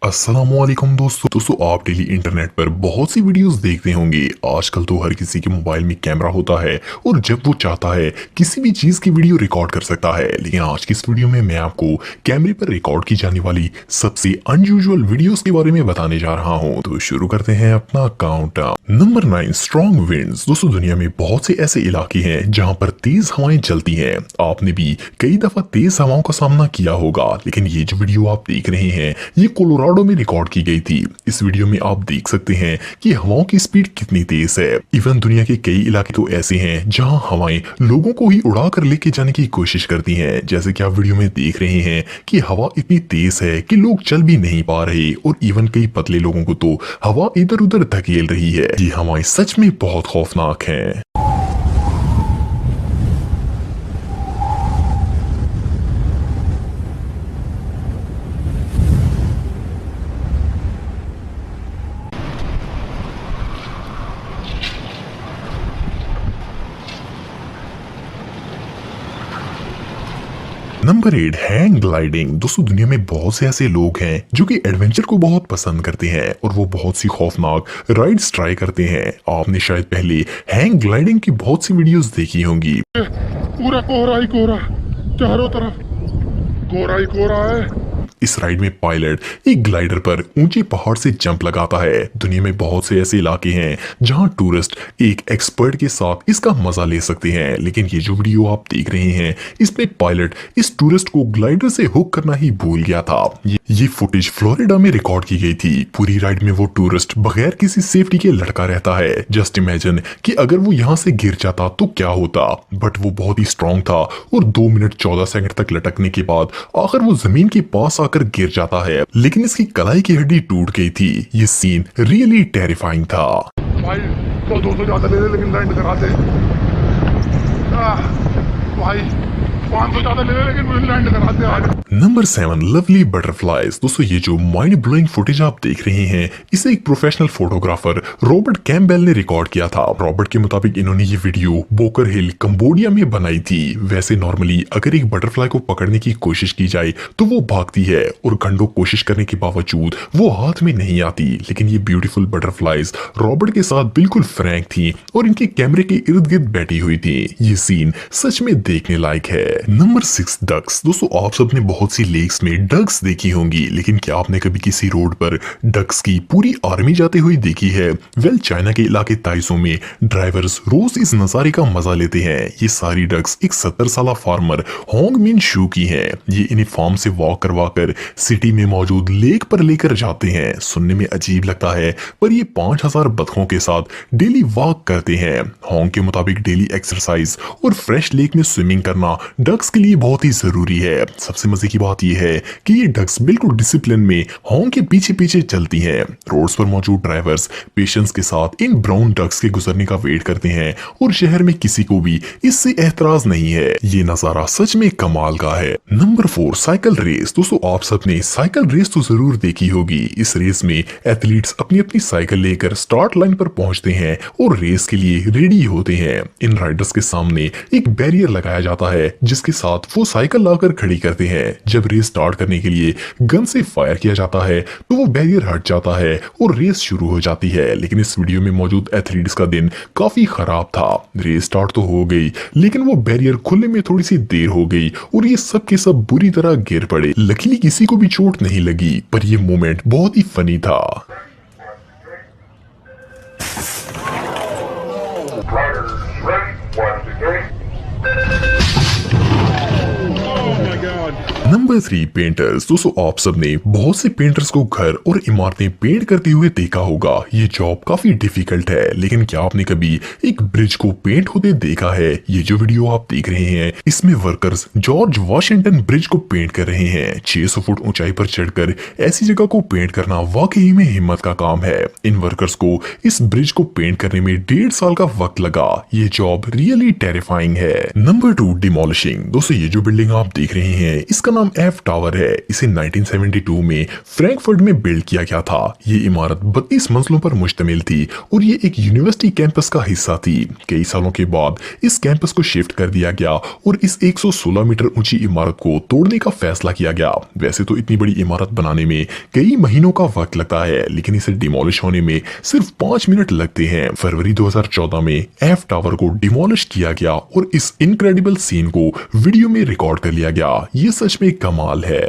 अस्सलामुअलैकुम दोस्तों आप डेली इंटरनेट पर बहुत सी वीडियोस देखते होंगे। आजकल तो हर किसी के मोबाइल में कैमरा होता है और जब वो चाहता है किसी भी चीज की वीडियो रिकॉर्ड कर सकता है। लेकिन आज की इस वीडियो में मैं आपको कैमरे पर रिकॉर्ड की जाने वाली सबसे अनयूजुअल वीडियोस के बारे में बताने जा रहा हूँ। तो शुरू करते हैं अपना काउंटडाउन। Number 9, strong winds. दोस्तों दुनिया में बहुत से ऐसे इलाके हैं जहाँ पर तेज हवाएं चलती हैं। आपने भी कई दफा तेज हवाओं का सामना किया होगा, लेकिन ये जो वीडियो आप देख रहे हैं ये कोलोराडो में रिकॉर्ड की गई थी। इस वीडियो में आप देख सकते हैं कि हवाओं की स्पीड कितनी तेज है। इवन दुनिया के कई इलाके तो ऐसे हैं जहां हवाएं लोगों को ही उड़ा कर लेके जाने की कोशिश करती हैं। जैसे कि आप वीडियो में देख रहे हैं कि हवा इतनी तेज है कि लोग चल भी नहीं पा रहे और इवन कई पतले लोगों को तो हवा इधर उधर धकेल रही है। ये हवाएं सच में बहुत खौफनाक हैं। Number 8, hang gliding. दोस्तों दुनिया में बहुत से ऐसे लोग हैं जो कि एडवेंचर को बहुत पसंद करते हैं और वो बहुत सी खौफनाक राइड्स ट्राई करते हैं। आपने शायद पहले हैंग ग्लाइडिंग की बहुत सी वीडियोस देखी होंगी। पूरा कोहरा ही कोहरा, चारों तरफ कोहरा ही कोहरा है। इस राइड में पायलट एक ग्लाइडर पर ऊंचे पहाड़ से जंप लगाता है। दुनिया में बहुत से ऐसे इलाके हैं जहां टूरिस्ट एक एक्सपर्ट के साथ इसका मजा ले सकते हैं। लेकिन ये जो वीडियो आप देख रहे हैं इसमें पायलट इस टूरिस्ट को ग्लाइडर से हुक करना ही भूल गया था। ये फुटेज फ्लोरिडा में रिकॉर्ड की गई थी। पूरी राइड में वो टूरिस्ट बगैर किसी सेफ्टी के लटका रहता है। जस्ट इमेजिन कि अगर वो यहाँ से गिर जाता तो क्या होता। बट वो बहुत ही स्ट्रांग था और 2 मिनट 14 सेकंड तक लटकने के बाद आखिर वो जमीन के पास आकर गिर जाता है, लेकिन इसकी कलाई की हड्डी टूट गई थी। ये सीन रियली टेरिफाइंग था। भाई तो 200 ज्यादा ले ले लेकिन लैंड करा दे। भाई 500 ज्यादा ले ले लेकिन लैंड करा दे। Number 7, lovely butterflies. दोस्तों ये जो माइंड ब्लोइंग फुटेज आप देख रहे हैं इसे एक प्रोफेशनल फोटोग्राफर रॉबर्ट कैम्पबेल ने रिकॉर्ड किया था। रॉबर्ट के मुताबिक इन्होंने ये वीडियो बोकर हिल कंबोडिया में बनाई थी। वैसे नॉर्मली अगर एक बटरफ्लाई को पकड़ने की कोशिश की जाए तो वो भागती है और घंटों कोशिश करने के बावजूद वो हाथ में नहीं आती। लेकिन ये ब्यूटीफुल बटरफ्लाईज रॉबर्ट के साथ बिल्कुल फ्रैंक थी और इनके कैमरे के इर्द गिर्द बैठी हुई थी। ये सीन सच में देखने लायक है। Number 6, ducks. दोस्तों आप सबने बहुत सी लेक्स में डक्स देखी होंगी, लेकिन क्या आपने कभी किसी रोड पर डक्स की पूरी आर्मी जाते हुए देखी है? वेल चाइना के इलाके ताइसो में ड्राइवर्स रोज इस नजारे का मजा लेते हैं। ये सारी डक्स एक 70 साल फार्मर होंग मिन शू की हैं। ये इन्हें फार्म से वॉक करवा कर सिटी में मौजूद लेक पर लेकर जाते हैं। सुनने में अजीब लगता है पर ये 5000 बतखों के साथ डेली वॉक करते हैं। होंग के मुताबिक डेली एक्सरसाइज और फ्रेश लेक में स्विमिंग करना डक्स के लिए बहुत ही जरूरी है। सबसे मजे की बात यह है कि ये डक्स बिल्कुल डिसिप्लिन में होंग के पीछे पीछे चलती हैं। रोड्स पर मौजूद ड्राइवर्स पेशेंस के साथ इन ब्राउन डक्स के गुजरने का वेट करते हैं और शहर में किसी को भी इससे एतराज नहीं है। ये नजारा सच में कमाल का है। Number 4, cycle race. दोस्तों आप सबने साइकिल रेस तो जरूर देखी होगी। इस रेस में एथलीट्स अपनी अपनी साइकिल लेकर स्टार्ट लाइन पर पहुंचते हैं और रेस के लिए रेडी होते हैं। इन राइडर्स के सामने एक बैरियर लगाया जाता है जिसके साथ वो साइकिल लाकर खड़ी करते हैं। जब रेस स्टार्ट करने के लिए गन से फायर किया जाता है तो वो बैरियर हट जाता है और रेस शुरू हो जाती है। लेकिन इस वीडियो में मौजूद एथलीट्स का दिन काफी खराब था। रेस स्टार्ट तो हो गई लेकिन वो बैरियर खुलने में थोड़ी सी देर हो गई और ये सब के सब बुरी तरह गिर पड़े। लकीली किसी को भी चोट नहीं लगी पर ये मोमेंट बहुत ही फनी था। Number 3, painters. दोस्तों आप सबने बहुत से पेंटर्स को घर और इमारतें पेंट करते हुए देखा होगा। ये जॉब काफी डिफिकल्ट है, लेकिन क्या आपने कभी एक ब्रिज को पेंट होते देखा है? ये जो वीडियो आप देख रहे हैं इसमें वर्कर्स जॉर्ज वाशिंगटन ब्रिज को पेंट कर रहे हैं। 600 फुट ऊंचाई पर चढ़कर ऐसी जगह को पेंट करना वाकई में हिम्मत का काम है। इन वर्कर्स को इस ब्रिज को पेंट करने में 1.5 साल का वक्त लगा। ये जॉब रियली टेरिफाइंग है। Number 2, demolishing. दोस्तों ये जो बिल्डिंग आप देख रहे हैं इसका नाम एफ टावर है। इसे 1972 में फ्रैंकफर्ट में बिल्ड किया गया था। ये इमारत 32 मंजिलों पर मुश्तमिल थी और ये एक यूनिवर्सिटी कैंपस का हिस्सा थी। कई सालों के बाद इस कैंपस को शिफ्ट कर दिया गया और इस 116 मीटर ऊंची इमारत को तोड़ने का फैसला किया गया। वैसे तो इतनी बड़ी इमारत बनाने में कई महीनों का वक्त लगता है, लेकिन इसे डिमोलिश होने में सिर्फ 5 मिनट लगते हैं। फरवरी 2014 में एफ टावर को डिमोलिश किया गया और इस इनक्रेडिबल सीन को वीडियो में रिकॉर्ड कर लिया गया। ये सच में कमाल है।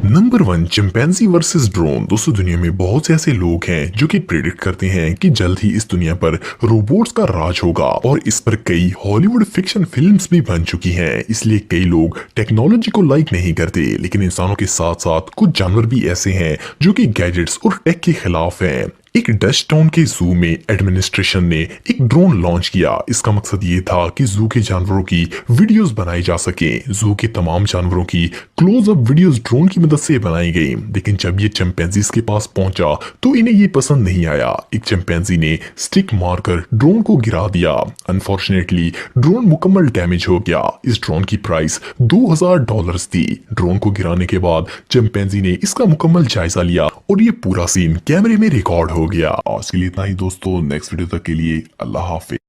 Number 1, chimpanzee versus drone. दोस्तों, दुनिया में बहुत से ऐसे लोग हैं जो कि प्रेडिक्ट करते हैं कि जल्द ही इस दुनिया पर रोबोट्स का राज होगा और इस पर कई हॉलीवुड फिक्शन फिल्म्स भी बन चुकी हैं। इसलिए कई लोग टेक्नोलॉजी को लाइक नहीं करते, लेकिन इंसानों के साथ साथ कुछ जानवर भी ऐसे हैं जो कि गैजेट्स और टेक के खिलाफ हैं। एक डच टाउन के जू में एडमिनिस्ट्रेशन ने एक ड्रोन लॉन्च किया। इसका मकसद ये था कि जू के जानवरों की वीडियोस बनाई जा सके। जू के तमाम जानवरों की क्लोज अप वीडियोस ड्रोन की मदद से बनाई गई, लेकिन जब ये चिंपैंजीज के पास पहुंचा तो इन्हें ये पसंद नहीं आया। एक चिंपैंजी ने स्टिक मारकर ड्रोन को गिरा दिया। अनफॉर्चुनेटली ड्रोन मुकम्मल डैमेज हो गया। इस ड्रोन की प्राइस $2000 थी। ड्रोन को गिराने के बाद चिंपैंजी ने इसका मुकम्मल जायजा लिया और ये पूरा सीन कैमरे में रिकॉर्ड हो गया। आज के लिए इतना ही दोस्तों। नेक्स्ट वीडियो तक के लिए अल्लाह हाफिज।